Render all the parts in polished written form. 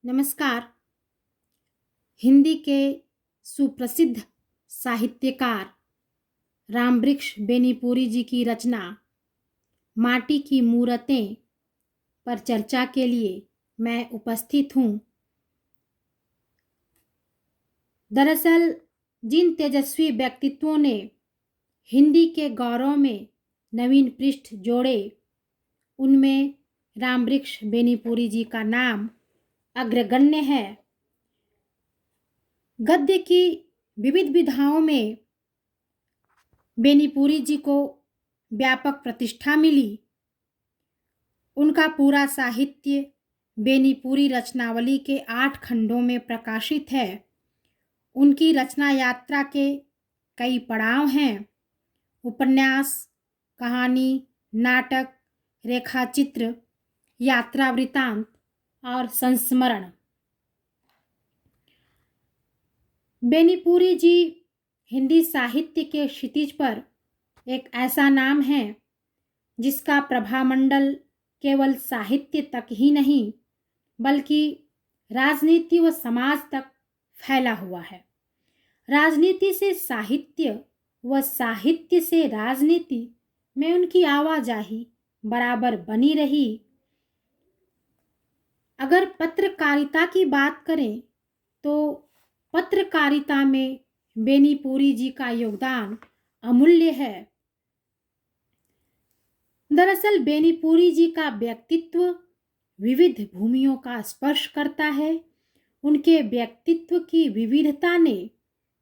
नमस्कार। हिंदी के सुप्रसिद्ध साहित्यकार रामवृक्ष बेनीपुरी जी की रचना माटी की मूरतें पर चर्चा के लिए मैं उपस्थित हूँ। दरअसल जिन तेजस्वी व्यक्तित्वों ने हिंदी के गौरव में नवीन पृष्ठ जोड़े, उनमें रामवृक्ष बेनीपुरी जी का नाम अग्रगण्य है। गद्य की विविध विधाओं में बेनीपुरी जी को व्यापक प्रतिष्ठा मिली। उनका पूरा साहित्य बेनीपुरी रचनावली के 8 खंडों में प्रकाशित है। उनकी रचना यात्रा के कई पड़ाव हैं: उपन्यास, कहानी, नाटक, रेखाचित्र, यात्रा वृतांत और संस्मरण। बेनीपुरी जी हिंदी साहित्य के क्षितिज पर एक ऐसा नाम है जिसका प्रभामंडल केवल साहित्य तक ही नहीं बल्कि राजनीति व समाज तक फैला हुआ है। राजनीति से साहित्य व साहित्य से राजनीति में उनकी आवाजाही बराबर बनी रही। अगर पत्रकारिता की बात करें तो पत्रकारिता में बेनीपुरी जी का योगदान अमूल्य है। दरअसल बेनीपुरी जी का व्यक्तित्व विविध भूमियों का स्पर्श करता है। उनके व्यक्तित्व की विविधता ने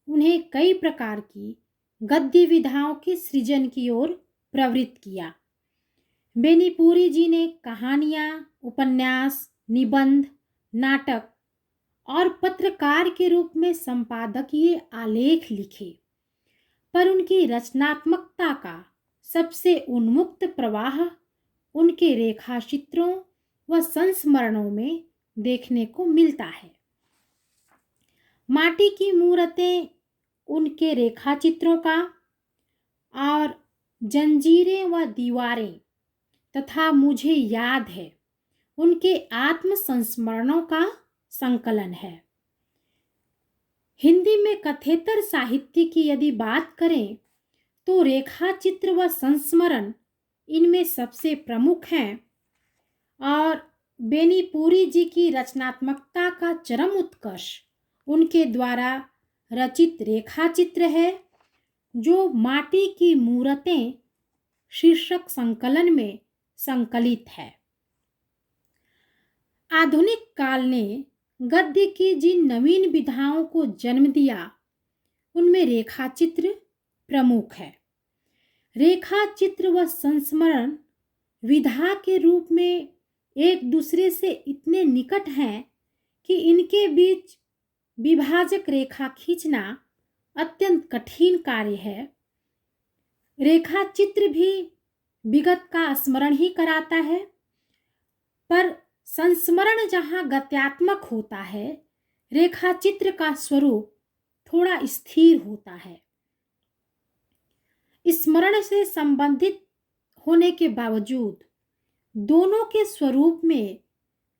उन्हें कई प्रकार की गद्य विधाओं के सृजन की ओर प्रवृत्त किया। बेनीपुरी जी ने कहानियां, उपन्यास, निबंध, नाटक और पत्रकार के रूप में संपादकीय आलेख लिखे, पर उनकी रचनात्मकता का सबसे उन्मुक्त प्रवाह उनके रेखाचित्रों व संस्मरणों में देखने को मिलता है। माटी की मूरतें उनके रेखाचित्रों का और जंजीरें व दीवारें तथा मुझे याद है उनके आत्म संस्मरणों का संकलन है। हिंदी में कथेतर साहित्य की यदि बात करें तो रेखाचित्र व संस्मरण इनमें सबसे प्रमुख हैं और बेनीपुरी जी की रचनात्मकता का चरम उत्कर्ष उनके द्वारा रचित रेखाचित्र है, जो माटी की मूरतें शीर्षक संकलन में संकलित है। आधुनिक काल ने गद्य की जिन नवीन विधाओं को जन्म दिया उनमें रेखाचित्र प्रमुख है। रेखाचित्र व संस्मरण विधा के रूप में एक दूसरे से इतने निकट हैं कि इनके बीच विभाजक रेखा खींचना अत्यंत कठिन कार्य है। रेखाचित्र भी विगत का स्मरण ही कराता है, पर संस्मरण जहाँ गत्यात्मक होता है, रेखाचित्र का स्वरूप थोड़ा स्थिर होता है। स्मरण से संबंधित होने के बावजूद दोनों के स्वरूप में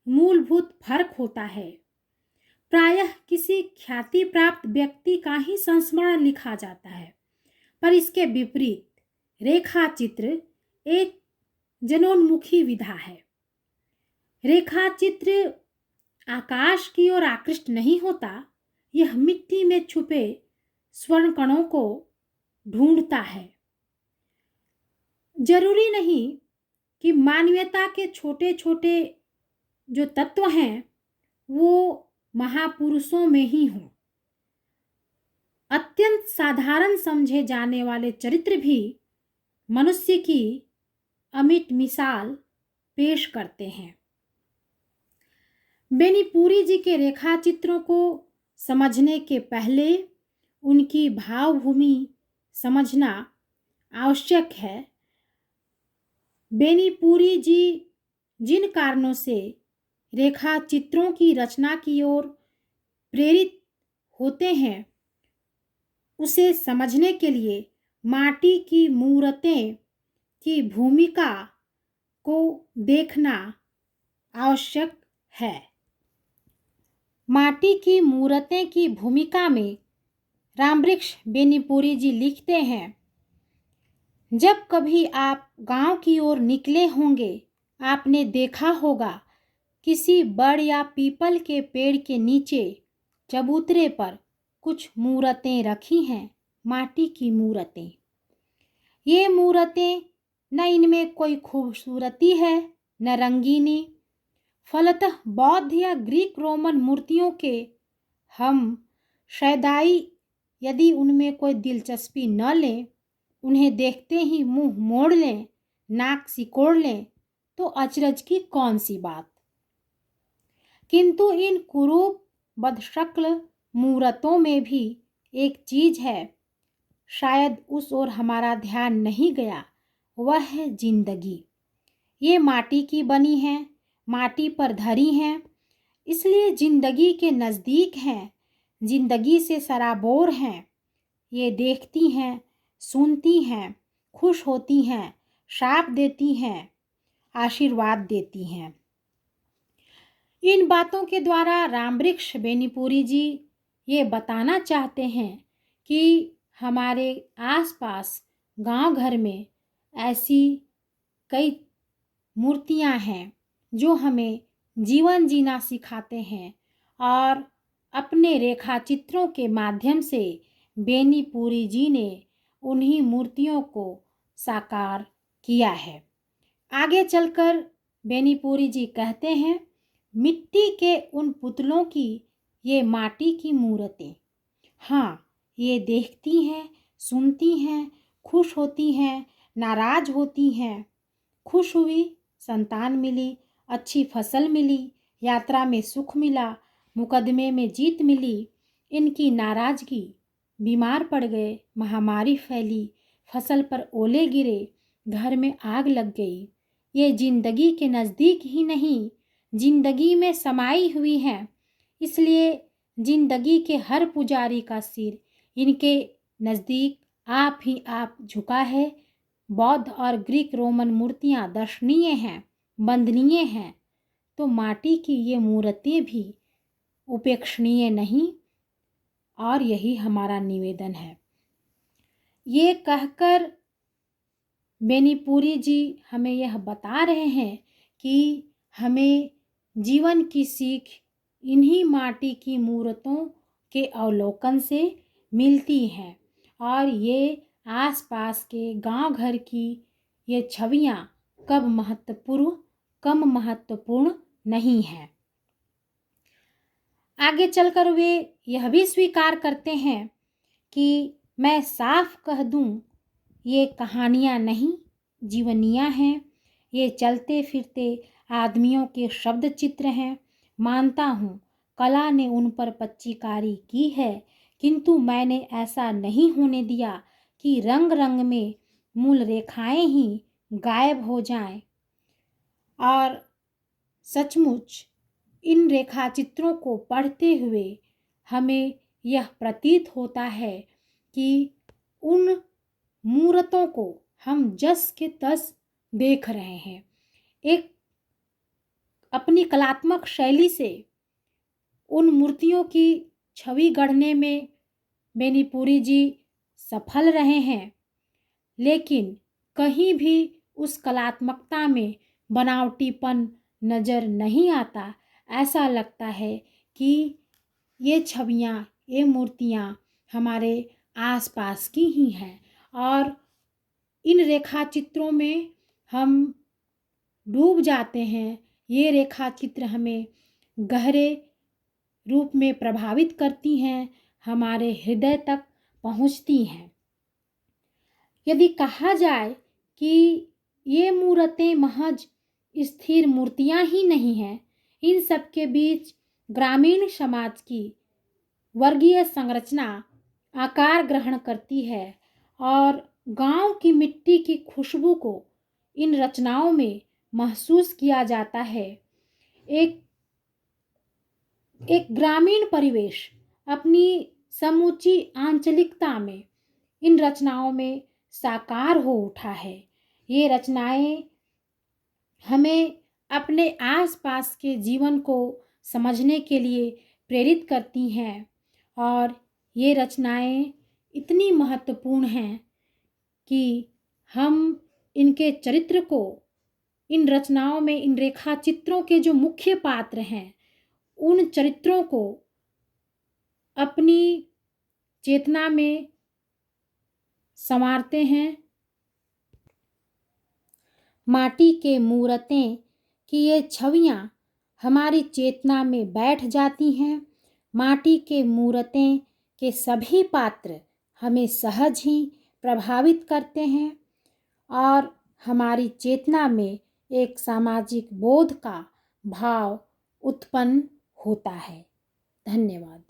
मूलभूत फर्क होता है। प्रायः किसी ख्याति प्राप्त व्यक्ति का ही संस्मरण लिखा जाता है, पर इसके विपरीत रेखाचित्र एक जनोन्मुखी विधा है। रेखाचित्र आकाश की ओर आकृष्ट नहीं होता, यह मिट्टी में छुपे स्वर्ण कणों को ढूंढता है। जरूरी नहीं कि मानवीयता के छोटे छोटे जो तत्व हैं वो महापुरुषों में ही हों। अत्यंत साधारण समझे जाने वाले चरित्र भी मनुष्य की अमिट मिसाल पेश करते हैं। बेनीपुरी जी के रेखाचित्रों को समझने के पहले उनकी भावभूमि समझना आवश्यक है। बेनीपुरी जी जिन कारणों से रेखाचित्रों की रचना की ओर प्रेरित होते हैं, उसे समझने के लिए माटी की मूरतें की भूमिका को देखना आवश्यक है। माटी की मूर्तें की भूमिका में रामवृक्ष बेनीपुरी जी लिखते हैं, जब कभी आप गांव की ओर निकले होंगे, आपने देखा होगा किसी बड़ या पीपल के पेड़ के नीचे चबूतरे पर कुछ मूर्तें रखी हैं, माटी की मूर्तें। ये मूर्तें न इनमें कोई खूबसूरती है न रंगीनी, फलतः बौद्ध या ग्रीक रोमन मूर्तियों के हम शैदाई यदि उनमें कोई दिलचस्पी न लें, उन्हें देखते ही मुंह मोड़ लें, नाक सिकोड़ लें, तो अचरज की कौन सी बात। किंतु इन कुरूप बदशक्ल मूर्तों में भी एक चीज है, शायद उस ओर हमारा ध्यान नहीं गया, वह है जिंदगी। ये माटी की बनी हैं, माटी पर धरी हैं, इसलिए जिंदगी के नज़दीक हैं, जिंदगी से सराबोर हैं। ये देखती हैं, सुनती हैं, खुश होती हैं, शाप देती हैं, आशीर्वाद देती हैं। इन बातों के द्वारा रामवृक्ष बेनीपुरी जी ये बताना चाहते हैं कि हमारे आसपास गांव घर में ऐसी कई मूर्तियां हैं जो हमें जीवन जीना सिखाते हैं, और अपने रेखा चित्रों के माध्यम से बेनीपुरी जी ने उन्हीं मूर्तियों को साकार किया है। आगे चलकर बेनीपुरी जी कहते हैं, मिट्टी के उन पुतलों की ये माटी की मूर्तें, हाँ, ये देखती हैं, सुनती हैं, खुश होती हैं, नाराज होती हैं। खुश हुई, संतान मिली, अच्छी फसल मिली, यात्रा में सुख मिला, मुकदमे में जीत मिली। इनकी नाराजगी, बीमार पड़ गए, महामारी फैली, फसल पर ओले गिरे, घर में आग लग गई। ये जिंदगी के नज़दीक ही नहीं, जिंदगी में समाई हुई हैं। इसलिए जिंदगी के हर पुजारी का सिर इनके नज़दीक आप ही आप झुका है। बौद्ध और ग्रीक रोमन मूर्तियाँ दर्शनीय हैं, वंदनीय हैं, तो माटी की ये मूर्तें भी उपेक्षणीय नहीं, और यही हमारा निवेदन है। ये कहकर बेनीपुरी जी हमें यह बता रहे हैं कि हमें जीवन की सीख इन्हीं माटी की मूर्तों के अवलोकन से मिलती है, और ये आसपास के गांव घर की ये छवियां कम महत्वपूर्ण नहीं हैं। आगे चलकर वे यह भी स्वीकार करते हैं कि मैं साफ कह दूं, ये कहानियां नहीं, जीवनियां हैं। ये चलते फिरते आदमियों के शब्द चित्र हैं। मानता हूँ कला ने उन पर पच्चीकारी की है, किंतु मैंने ऐसा नहीं होने दिया कि रंग रंग में मूल रेखाएं ही गायब हो जाएं। और सचमुच इन रेखा चित्रों को पढ़ते हुए हमें यह प्रतीत होता है कि उन मूर्तों को हम जस के तस देख रहे हैं। एक अपनी कलात्मक शैली से उन मूर्तियों की छवि गढ़ने में बेनीपुरी जी सफल रहे हैं, लेकिन कहीं भी उस कलात्मकता में बनावटीपन नज़र नहीं आता। ऐसा लगता है कि ये छवियाँ, ये मूर्तियाँ हमारे आसपास की ही हैं, और इन रेखा चित्रों में हम डूब जाते हैं। ये रेखा चित्र हमें गहरे रूप में प्रभावित करती हैं, हमारे हृदय तक पहुँचती हैं। यदि कहा जाए कि ये मूर्तें महज स्थिर मूर्तियां ही नहीं हैं, इन सब के बीच ग्रामीण समाज की वर्गीय संरचना आकार ग्रहण करती है, और गांव की मिट्टी की खुशबू को इन रचनाओं में महसूस किया जाता है। एक ग्रामीण परिवेश अपनी समूची आंचलिकता में इन रचनाओं में साकार हो उठा है। ये रचनाएं हमें अपने आसपास के जीवन को समझने के लिए प्रेरित करती हैं और ये रचनाएं इतनी महत्वपूर्ण हैं कि हम इनके चरित्र को, इन रचनाओं में इन रेखा चित्रों के जो मुख्य पात्र हैं उन चरित्रों को अपनी चेतना में संवारते हैं। माटी के मूर्तें की ये छवियां हमारी चेतना में बैठ जाती हैं। माटी के मूर्तें के सभी पात्र हमें सहज ही प्रभावित करते हैं और हमारी चेतना में एक सामाजिक बोध का भाव उत्पन्न होता है। धन्यवाद।